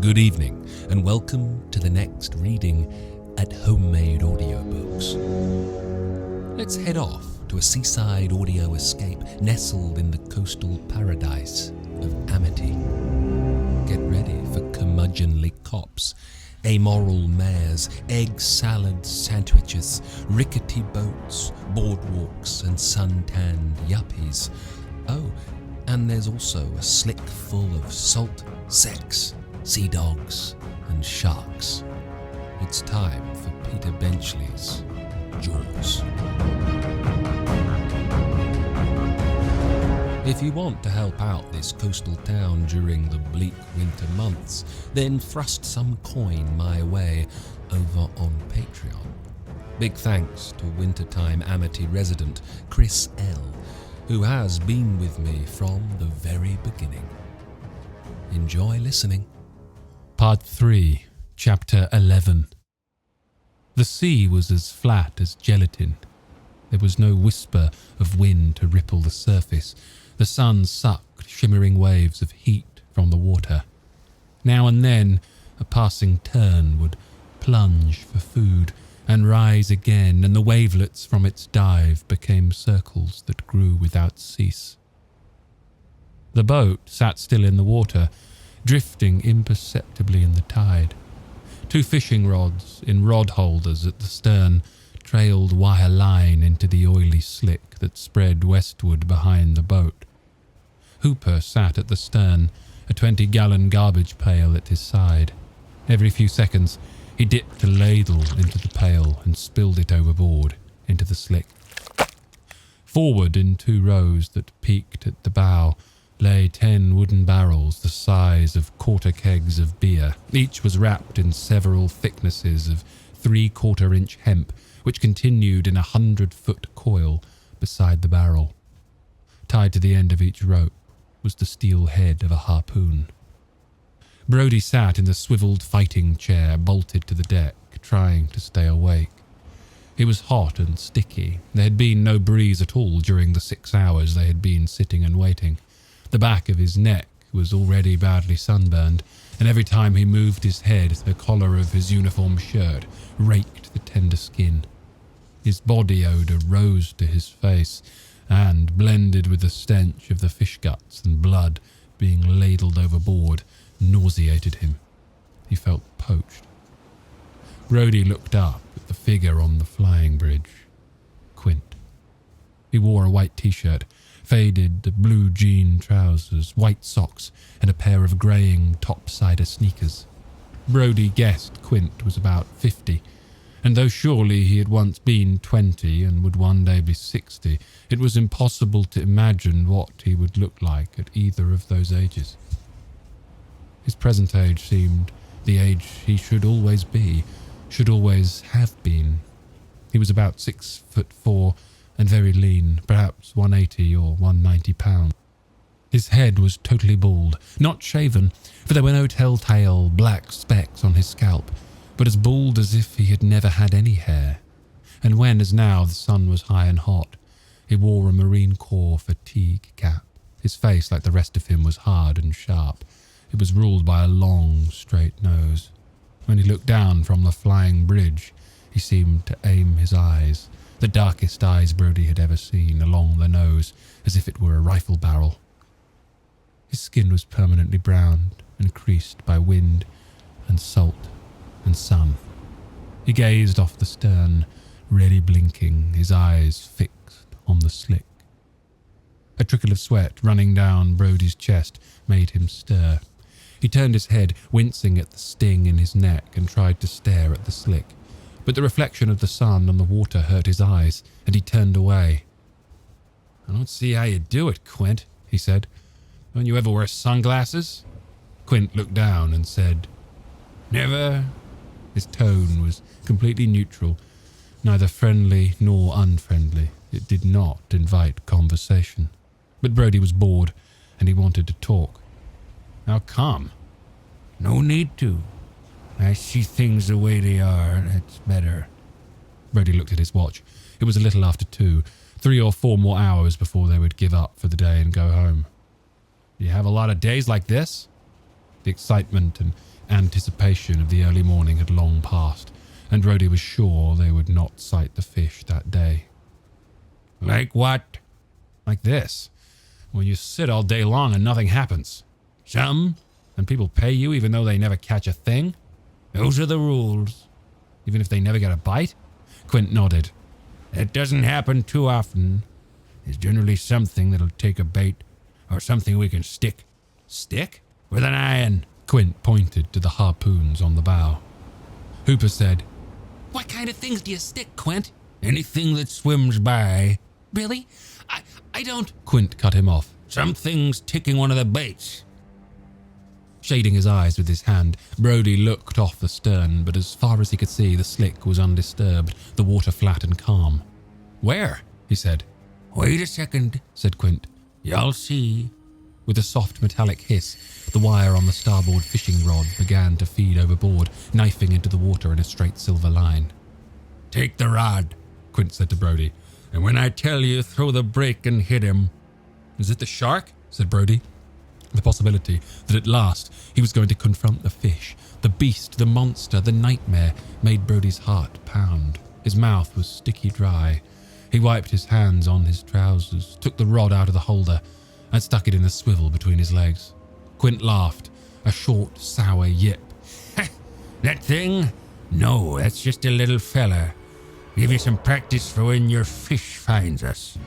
Good evening, and welcome to the next reading at Homemade Audiobooks. Let's head off to a seaside audio escape nestled in the coastal paradise of Amity. Get ready for curmudgeonly cops, amoral mayors, egg salad sandwiches, rickety boats, boardwalks, and sun-tanned yuppies. Oh, and there's also a slick full of salt, sex, sea dogs, and sharks. It's time for Peter Benchley's Jaws. If you want to help out this coastal town during the bleak winter months, then thrust some coin my way over on Patreon. Big thanks to wintertime Amity resident Chris L., who has been with me from the very beginning. Enjoy listening. Part 3, Chapter 11. The sea was as flat as gelatin. There was no whisper of wind to ripple the surface. The sun sucked shimmering waves of heat from the water. Now and then, a passing tern would plunge for food and rise again, and the wavelets from its dive became circles that grew without cease. The boat sat still in the water, drifting imperceptibly in the tide. 2 fishing rods in rod holders at the stern trailed wire line into the oily slick that spread westward behind the boat. Hooper sat at the stern, a 20-gallon garbage pail at his side. Every few seconds, he dipped a ladle into the pail and spilled it overboard into the slick. Forward in 2 rows that peaked at the bow lay 10 wooden barrels the size of quarter kegs of beer. Each was wrapped in several thicknesses of 3/4-inch hemp, which continued in a 100-foot coil beside the barrel. Tied to the end of each rope was the steel head of a harpoon. Brody sat in the swiveled fighting chair bolted to the deck, trying to stay awake. It was hot and sticky. There had been no breeze at all during the 6 hours they had been sitting and waiting. The back of his neck was already badly sunburned, and every time he moved his head, the collar of his uniform shirt raked the tender skin. His body odour rose to his face, and, blended with the stench of the fish guts and blood being ladled overboard, nauseated him. He felt poached. Brody looked up at the figure on the flying bridge. Quint. He wore a white t-shirt, faded blue jean trousers, white socks, and a pair of greying topsider sneakers. Brody guessed Quint was about 50, and though surely he had once been 20 and would one day be 60, it was impossible to imagine what he would look like at either of those ages. His present age seemed the age he should always be, should always have been. He was about 6'4" and very lean, perhaps 180 or 190 pounds. His head was totally bald, not shaven, for there were no telltale black specks on his scalp, but as bald as if he had never had any hair. And when, as now, the sun was high and hot, he wore a Marine Corps fatigue cap. His face, like the rest of him, was hard and sharp. It was ruled by a long, straight nose. When he looked down from the flying bridge, he seemed to aim his eyes, the darkest eyes Brody had ever seen, along the nose, as if it were a rifle barrel. His skin was permanently browned and creased by wind and salt and sun. He gazed off the stern, ready blinking, his eyes fixed on the slick. A trickle of sweat running down Brody's chest made him stir. He turned his head, wincing at the sting in his neck, and tried to stare at the slick. But the reflection of the sun on the water hurt his eyes, and he turned away. "I don't see how you do it, Quint," he said. "Don't you ever wear sunglasses?" Quint looked down and said, "Never." His tone was completely neutral, neither friendly nor unfriendly. It did not invite conversation. But Brody was bored, and he wanted to talk. "How come?" "No need to. I see things the way they are, and it's better." Brody looked at his watch. It was a little after 2, 3 or 4 more hours before they would give up for the day and go home. "Do you have a lot of days like this?" The excitement and anticipation of the early morning had long passed, and Brody was sure they would not sight the fish that day. Like what? Like this. When you sit all day long and nothing happens. Some? And people pay you even though they never catch a thing? Those are the rules. Even if they never get a bite? Quint nodded. It doesn't happen too often. There's generally something that'll take a bait, or something we can stick. Stick? With an iron. Quint pointed to the harpoons on the bow. Hooper said, What kind of things do you stick, Quint? Anything that swims by. Really? I don't... Quint cut him off. Something's ticking one of the baits. Shading his eyes with his hand, Brody looked off the stern, but as far as he could see, the slick was undisturbed, the water flat and calm. Where? He said. Wait a second, said Quint. You'll see. With a soft metallic hiss, the wire on the starboard fishing rod began to feed overboard, knifing into the water in a straight silver line. Take the rod, Quint said to Brody. And when I tell you, throw the brake and hit him. Is it the shark? Said Brody. The possibility that at last he was going to confront the fish, the beast, the monster, the nightmare, made Brody's heart pound. His mouth was sticky dry. He wiped his hands on his trousers, took the rod out of the holder, and stuck it in the swivel between his legs. Quint laughed, a short, sour yip. That thing? No, that's just a little fella. Give you some practice for when your fish finds us.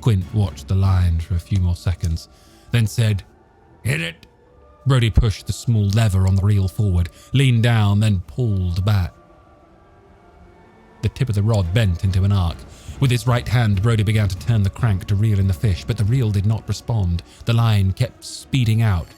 Quint watched the line for a few more seconds, then said, Hit it. Brody pushed the small lever on the reel forward, leaned down, then pulled back. The tip of the rod bent into an arc. With his right hand, Brody began to turn the crank to reel in the fish, but the reel did not respond. The line kept speeding out.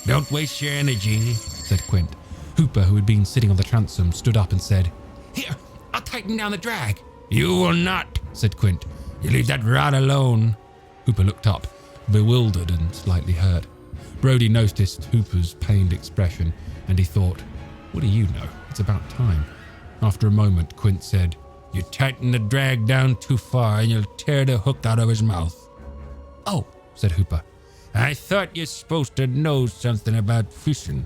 Don't waste your energy, said Quint. Hooper, who had been sitting on the transom, stood up and said, Here, I'll tighten down the drag. You will not, said Quint. You leave that rod alone. Hooper looked up, bewildered and slightly hurt. Brody noticed Hooper's pained expression, and he thought, what do you know? It's about time. After a moment, Quint said, You tighten the drag down too far and you'll tear the hook out of his mouth. Oh, said Hooper. I thought you're supposed to know something about fishing.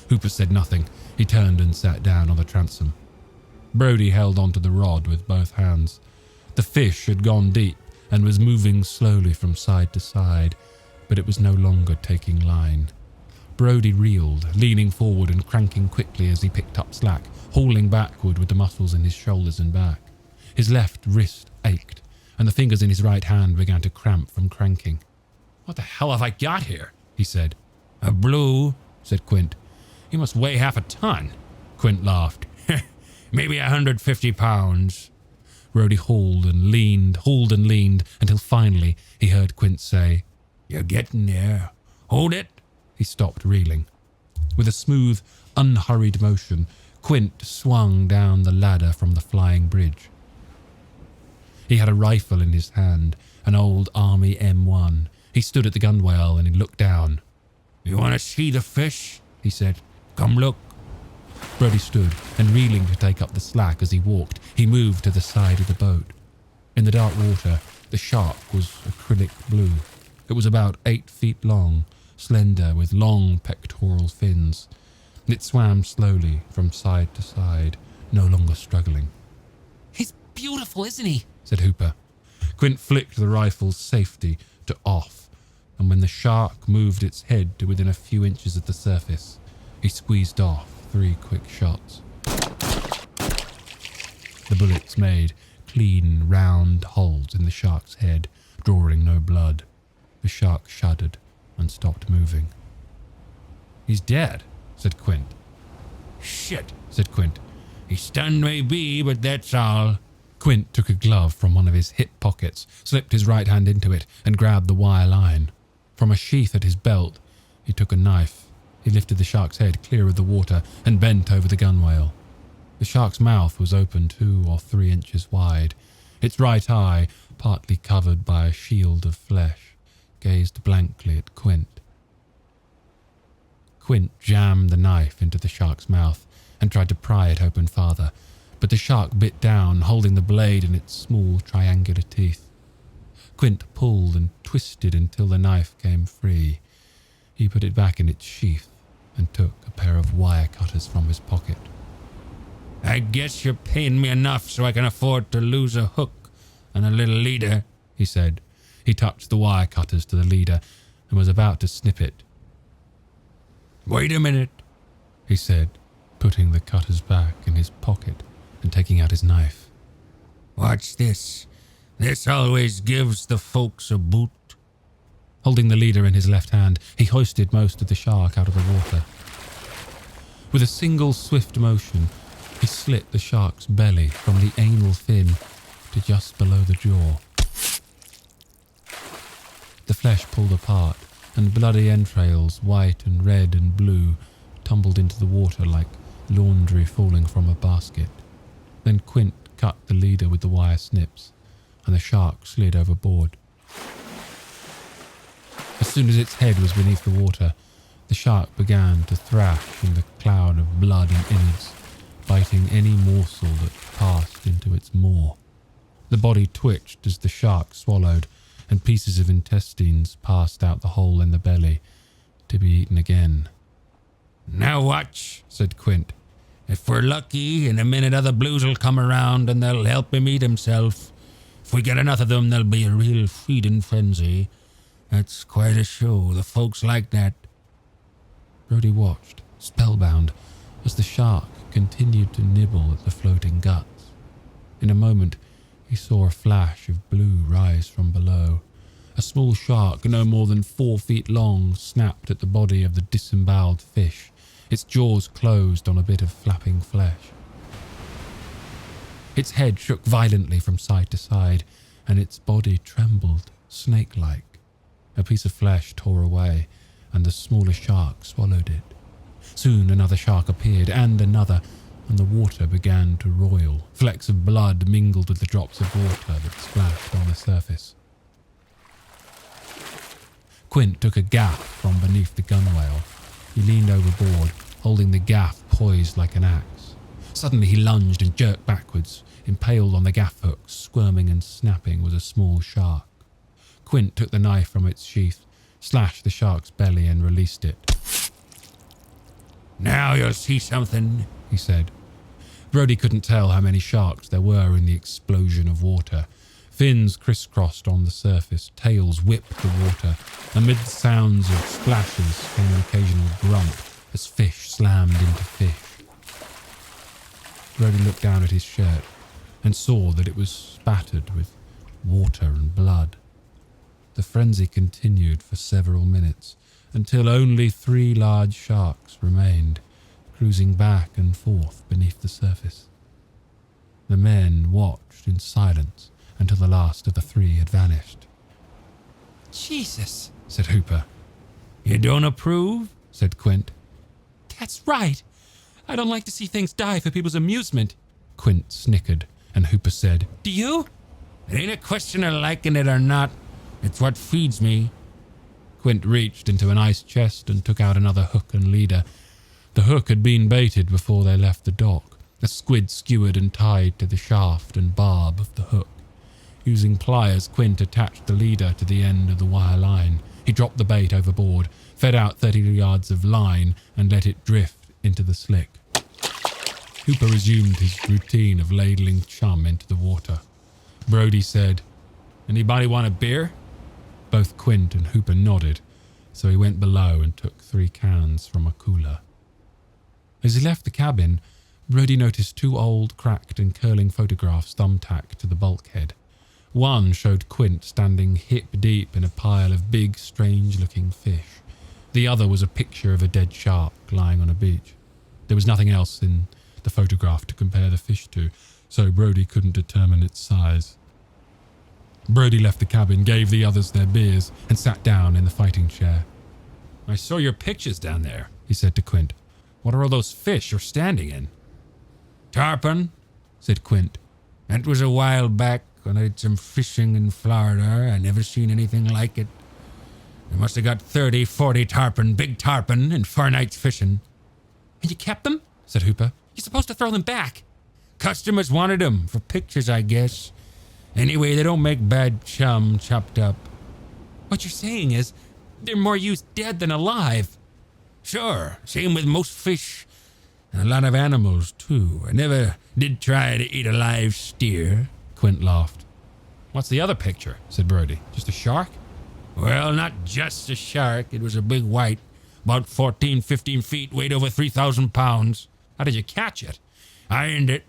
Hooper said nothing. He turned and sat down on the transom. Brody held onto the rod with both hands. The fish had gone deep and was moving slowly from side to side, but it was no longer taking line. Brody reeled, leaning forward and cranking quickly as he picked up slack, hauling backward with the muscles in his shoulders and back. His left wrist ached, and the fingers in his right hand began to cramp from cranking. What the hell have I got here? He said. A blue, said Quint. You must weigh half a ton. Quint laughed. Maybe 150 pounds. Brody hauled and leaned, until finally he heard Quint say, You're getting there. Hold it. He stopped reeling. With a smooth, unhurried motion, Quint swung down the ladder from the flying bridge. He had a rifle in his hand, an old Army M1. He stood at the gunwale and he looked down. You want to see the fish? He said. Come look. Brody stood and, reeling to take up the slack as he walked, he moved to the side of the boat. In the dark water, the shark was acrylic blue. It was about 8 feet long, slender with long pectoral fins. It swam slowly from side to side, no longer struggling. He's beautiful, isn't he? Said Hooper. Quint flicked the rifle's safety to off, and when the shark moved its head to within a few inches of the surface, he squeezed off 3 quick shots. The bullets made clean, round holes in the shark's head, drawing no blood. The shark shuddered and stopped moving. He's dead, said Quint. Shit, said Quint. He's stunned maybe, but that's all. Quint took a glove from one of his hip pockets, slipped his right hand into it, and grabbed the wire line. From a sheath at his belt, he took a knife. He lifted the shark's head clear of the water and bent over the gunwale. The shark's mouth was open 2 or 3 inches wide. Its right eye, partly covered by a shield of flesh, gazed blankly at Quint. Quint jammed the knife into the shark's mouth and tried to pry it open farther, but the shark bit down, holding the blade in its small triangular teeth. Quint pulled and twisted until the knife came free. He put it back in its sheath and took a pair of wire cutters from his pocket. I guess you're paying me enough so I can afford to lose a hook and a little leader, he said. He touched the wire cutters to the leader and was about to snip it. Wait a minute, he said, putting the cutters back in his pocket and taking out his knife. Watch this. This always gives the folks a boot. Holding the leader in his left hand, he hoisted most of the shark out of the water. With a single swift motion, he slit the shark's belly from the anal fin to just below the jaw. The flesh pulled apart, and bloody entrails, white and red and blue, tumbled into the water like laundry falling from a basket. Then Quint cut the leader with the wire snips, and the shark slid overboard. As soon as its head was beneath the water, the shark began to thrash in the cloud of blood and innards, biting any morsel that passed into its maw. The body twitched as the shark swallowed, and pieces of intestines passed out the hole in the belly to be eaten again. Now watch, said Quint. If we're lucky, in a minute other blues will come around and they'll help him eat himself. If we get enough of them, there'll be a real feeding frenzy. That's quite a show. The folks like that. Brody watched, spellbound, as the shark continued to nibble at the floating guts. In a moment, he saw a flash of blue rise from below. A small shark, no more than 4 feet long, snapped at the body of the disemboweled fish. Its jaws closed on a bit of flapping flesh. Its head shook violently from side to side, and its body trembled, snake-like. A piece of flesh tore away, and the smaller shark swallowed it. Soon another shark appeared, and another, and the water began to roil. Flecks of blood mingled with the drops of water that splashed on the surface. Quint took a gaff from beneath the gunwale. He leaned overboard, holding the gaff poised like an axe. Suddenly he lunged and jerked backwards. Impaled on the gaff hook, squirming and snapping, was a small shark. Quint took the knife from its sheath, slashed the shark's belly and released it. Now you'll see something, he said. Brody couldn't tell how many sharks there were in the explosion of water. Fins crisscrossed on the surface, tails whipped the water. Amid the sounds of splashes came an occasional grunt as fish slammed into fish. Brody looked down at his shirt and saw that it was spattered with water and blood. The frenzy continued for several minutes, until only 3 large sharks remained, cruising back and forth beneath the surface. The men watched in silence until the last of the 3 had vanished. Jesus, said Hooper. You don't approve? Said Quint. That's right. I don't like to see things die for people's amusement. Quint snickered, and Hooper said, Do you? It ain't a question of liking it or not. It's what feeds me. Quint reached into an ice chest and took out another hook and leader. The hook had been baited before they left the dock, a squid skewered and tied to the shaft and barb of the hook. Using pliers, Quint attached the leader to the end of the wire line. He dropped the bait overboard, fed out 30 yards of line, and let it drift into the slick. Hooper resumed his routine of ladling chum into the water. Brody said, "Anybody want a beer?" Both Quint and Hooper nodded, so he went below and took 3 cans from a cooler. As he left the cabin, Brody noticed 2 old, cracked and curling photographs thumbtacked to the bulkhead. One showed Quint standing hip-deep in a pile of big, strange-looking fish. The other was a picture of a dead shark lying on a beach. There was nothing else in the photograph to compare the fish to, so Brody couldn't determine its size. Brody left the cabin, gave the others their beers, and sat down in the fighting chair. I saw your pictures down there, he said to Quint. What are all those fish you're standing in? Tarpon, said Quint. That was a while back when I did some fishing in Florida. I never seen anything like it. I must have got 30, 40 tarpon, big tarpon, in 4 nights fishing. And you kept them? Said Hooper. You're supposed to throw them back. Customers wanted them for pictures, I guess. Anyway, they don't make bad chum chopped up. What you're saying is, they're more used dead than alive. Sure, same with most fish. And a lot of animals, too. I never did try to eat a live steer. Quint laughed. What's the other picture? Said Brody. Just a shark? Well, not just a shark. It was a big white, about 14, 15 feet, weighed over 3,000 pounds. How did you catch it? Ironed it.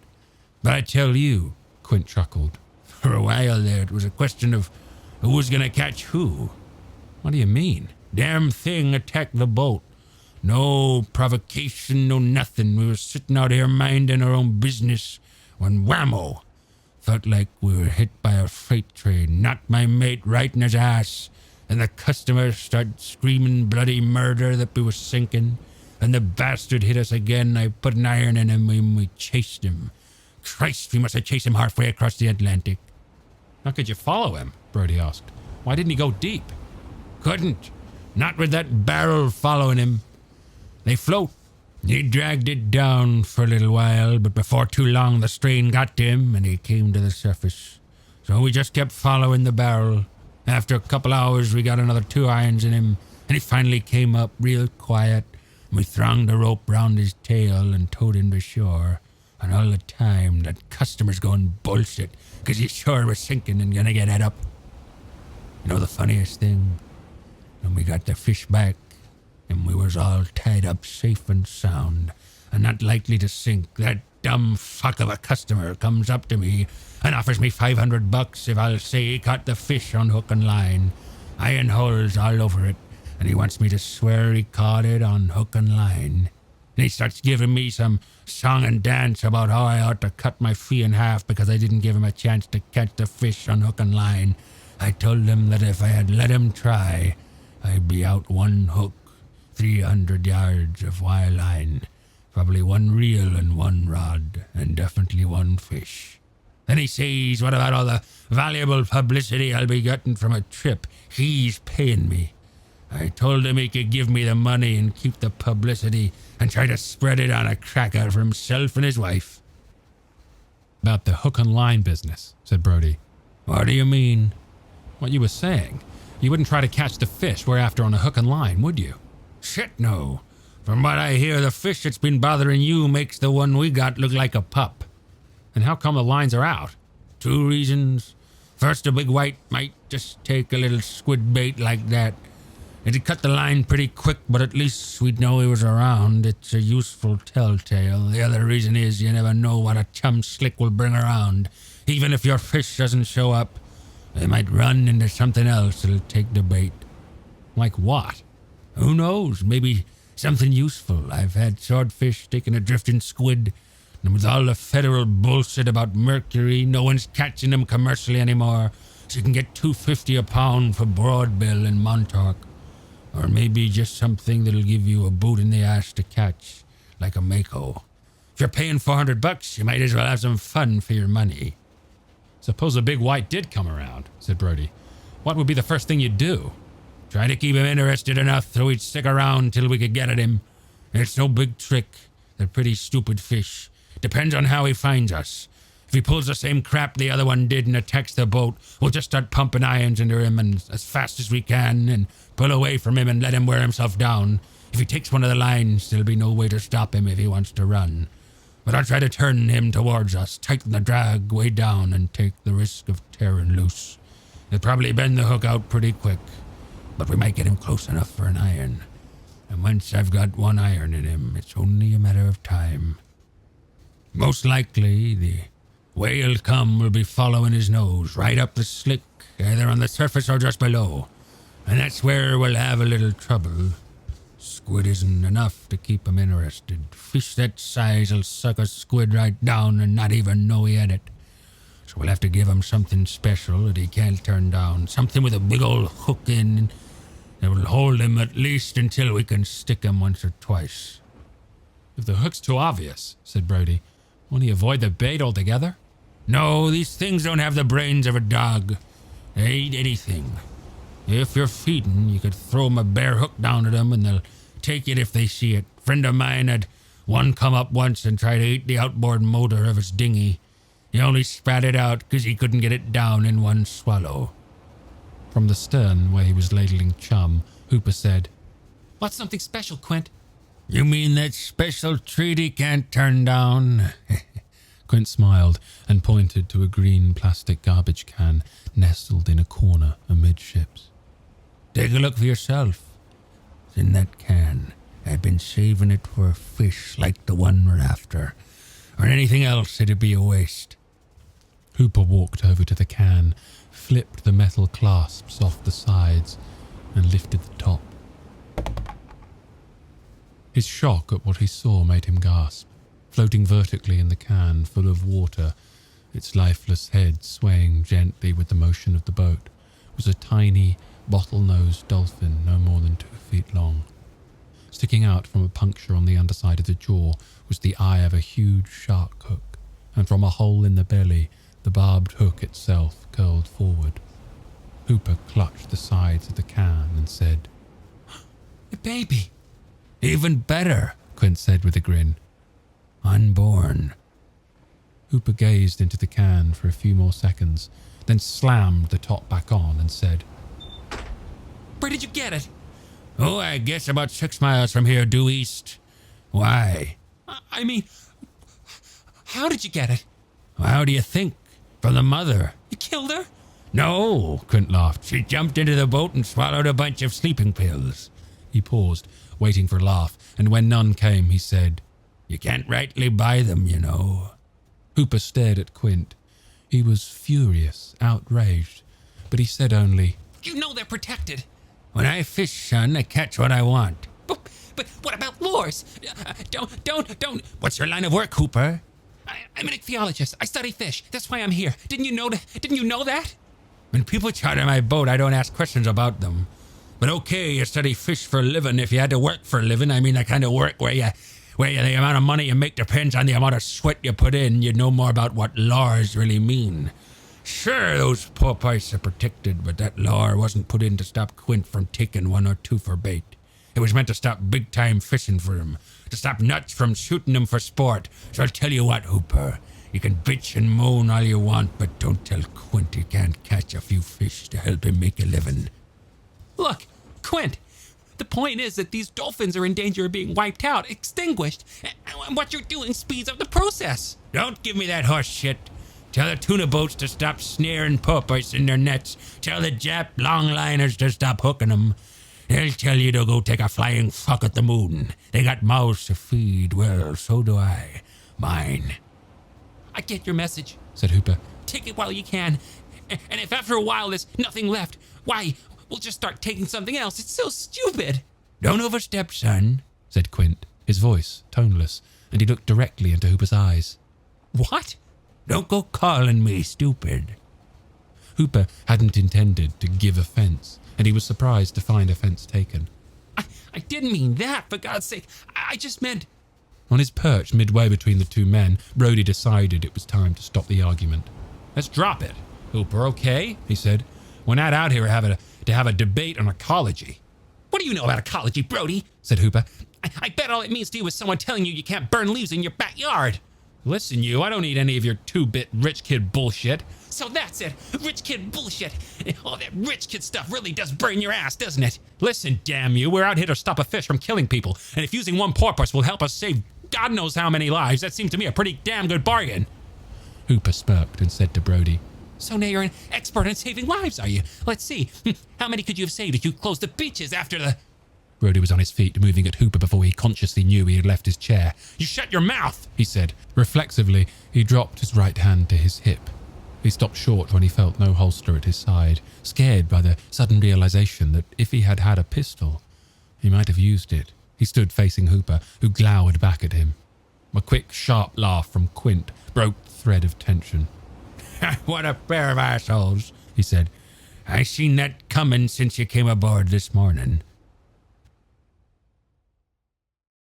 But I tell you, Quint chuckled. for a while there, it was a question of who was going to catch who. What do you mean? Damn thing attacked the boat. No provocation, no nothing. We were sitting out here minding our own business when whammo! Felt like we were hit by a freight train. Knocked my mate right in his ass. And the customers started screaming bloody murder that we were sinking. And the bastard hit us again. I put an iron in him and we chased him. Christ, we must have chased him halfway across the Atlantic. How could you follow him? Brody asked. Why didn't he go deep? Couldn't. Not with that barrel following him. They float. He dragged it down for a little while, but before too long the strain got to him and he came to the surface. So we just kept following the barrel. After a couple hours we got another 2 irons in him and he finally came up real quiet. We thronged the rope round his tail and towed him to shore. And all the time that customer's going bullshit because he's sure we're sinking and gonna get it up. You know the funniest thing? When we got the fish back, and we was all tied up safe and sound, and not likely to sink, that dumb fuck of a customer comes up to me and offers me $500 if I'll say he caught the fish on hook and line. Iron holes all over it, and he wants me to swear he caught it on hook and line. And he starts giving me some song and dance about how I ought to cut my fee in half because I didn't give him a chance to catch the fish on hook and line. I told him that if I had let him try, I'd be out 1 hook, 300 yards of wire line, probably 1 reel and 1 rod, and definitely 1 fish. Then he says, what about all the valuable publicity I'll be getting from a trip? He's paying me. I told him he could give me the money and keep the publicity and try to spread it on a cracker for himself and his wife. About the hook and line business, said Brody. What do you mean? What you were saying. You wouldn't try to catch the fish we're after on a hook and line, would you? Shit, no. From what I hear, the fish that's been bothering you makes the one we got look like a pup. And how come the lines are out? 2 reasons. First, a big white might just take a little squid bait like that. It'd cut the line pretty quick, but at least we'd know he was around. It's a useful telltale. The other reason is you never know what a chum slick will bring around. Even if your fish doesn't show up, they might run into something else that'll take the bait. Like what? Who knows? Maybe something useful. I've had swordfish taking a drifting squid, and with all the federal bullshit about mercury, no one's catching them commercially anymore, so you can get $2.50 a pound for broadbill in Montauk. Or maybe just something that'll give you a boot in the ass to catch, like a mako. If you're paying $400, you might as well have some fun for your money. Suppose a big white did come around, said Brody. What would be the first thing you'd do? Try to keep him interested enough so he'd stick around till we could get at him. It's no big trick. They're pretty stupid fish. Depends on how he finds us. If he pulls the same crap the other one did and attacks the boat, we'll just start pumping irons into him and as fast as we can and pull away from him and let him wear himself down. If he takes one of the lines, there'll be no way to stop him if he wants to run. But I'll try to turn him towards us, tighten the drag way down and take the risk of tearing loose. He'll probably bend the hook out pretty quick, but we might get him close enough for an iron. And once I've got 1 iron in him, it's only a matter of time. Most likely, the way he'll come will be following his nose right up the slick, either on the surface or just below. And that's where we'll have a little trouble. Squid isn't enough to keep him interested. Fish that size will suck a squid right down and not even know he had it. So we'll have to give him something special that he can't turn down. Something with a big old hook in that will hold him at least until we can stick him once or twice. If the hook's too obvious, said Brody, won't he avoid the bait altogether? No, these things don't have the brains of a dog. They eat anything. If you're feeding, you could throw them a bare hook down at them and they'll take it if they see it. Friend of mine had one come up once and try to eat the outboard motor of his dinghy. He only spat it out because he couldn't get it down in one swallow. From the stern, where he was ladling chum, Hooper said, What's something special, Quint? You mean that special treat he can't turn down? Quint smiled and pointed to a green plastic garbage can nestled in a corner amidships. Take a look for yourself. It's in that can. I've been saving it for a fish like the one we're after. Or anything else, it'd be a waste. Hooper walked over to the can, flipped the metal clasps off the sides, and lifted the top. His shock at what he saw made him gasp. Floating vertically in the can, full of water, its lifeless head swaying gently with the motion of the boat, was a tiny, bottle-nosed dolphin no more than 2 feet long. Sticking out from a puncture on the underside of the jaw was the eye of a huge shark hook, and from a hole in the belly, the barbed hook itself curled forward. Hooper clutched the sides of the can and said, A baby. Even better, Quint said with a grin. Unborn. Hooper gazed into the can for a few more seconds, then slammed the top back on and said, Where did you get it? Oh, I guess about 6 miles from here due east. Why? I mean, how did you get it? How do you think? From the mother. You killed her? No, Quint laughed. She jumped into the boat and swallowed a bunch of sleeping pills. He paused, waiting for a laugh, and when none came, he said, You can't rightly buy them, you know. Hooper stared at Quint. He was furious, outraged, but he said only, You know they're protected. When I fish, son, I catch what I want. But what about lures? Don't. What's your line of work, Hooper? I'm an ichthyologist. I study fish. That's why I'm here. Didn't you know that? When people charter my boat, I don't ask questions about them. But okay, you study fish for a living. If you had to work for a living, I mean that kind of work where the amount of money you make depends on the amount of sweat you put in, you'd know more about what laws really mean. Sure, those porpoise are protected, but that law wasn't put in to stop Quint from taking 1 or 2 for bait. It was meant to stop big-time fishing for him, to stop nuts from shooting him for sport. So I'll tell you what, Hooper, you can bitch and moan all you want, but don't tell Quint he can't catch a few fish to help him make a living. Look, Quint, the point is that these dolphins are in danger of being wiped out, extinguished, and what you're doing speeds up the process. Don't give me that horse shit. Tell the tuna boats to stop snaring porpoise in their nets. Tell the Jap longliners to stop hooking them. They'll tell you to go take a flying fuck at the moon. They got mouths to feed. Well, so do I. Mine. I get your message, said Hooper. Take it while you can. And if after a while there's nothing left, why, we'll just start taking something else. It's so stupid. Don't overstep, son, said Quint, his voice toneless, and he looked directly into Hooper's eyes. What? Don't go calling me stupid. Hooper hadn't intended to give offense, and he was surprised to find offense taken. I didn't mean that, for God's sake. I just meant... On his perch midway between the 2 men, Brody decided it was time to stop the argument. Let's drop it, Hooper, okay? He said. We're not out here to have a debate on ecology. What do you know about ecology, Brody? Said Hooper. I bet all it means to you is someone telling you can't burn leaves in your backyard. Listen, I don't need any of your 2-bit rich kid bullshit. So that's it, rich kid bullshit. All that rich kid stuff really does burn your ass, doesn't it? Listen, damn you, we're out here to stop a fish from killing people, and if using 1 porpoise will help us save God knows how many lives, that seems to me a pretty damn good bargain. Hooper smirked and said to Brody, So now you're an expert in saving lives, are you? Let's see, how many could you have saved if you closed the beaches after the... Brody was on his feet, moving at Hooper before he consciously knew he had left his chair. You shut your mouth, he said. Reflexively, he dropped his right hand to his hip. He stopped short when he felt no holster at his side, scared by the sudden realization that if he had had a pistol, he might have used it. He stood facing Hooper, who glowered back at him. A quick, sharp laugh from Quint broke the thread of tension. What a pair of assholes, he said. I seen that coming since you came aboard this morning.